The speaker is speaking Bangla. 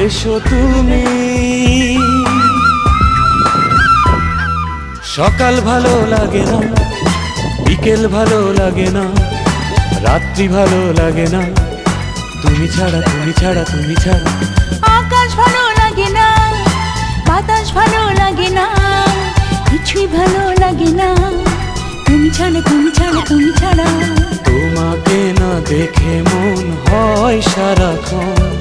এসো তুমি। সকাল ভালো লাগে না, বিকেল ভালো লাগে না, রাত্রি ভালো লাগে না, তুমি ছাড়া তুমি ছাড়া তুমি ছাড়া। আকাশ ভালো লাগে না, বাতাস ভালো লাগে না, কিছুই ভালো লাগে না, তুমি ছাড়া তুমি ছাড়া তুমি ছাড়া। তোমাকে না দেখে মন হয় সারাক্ষণ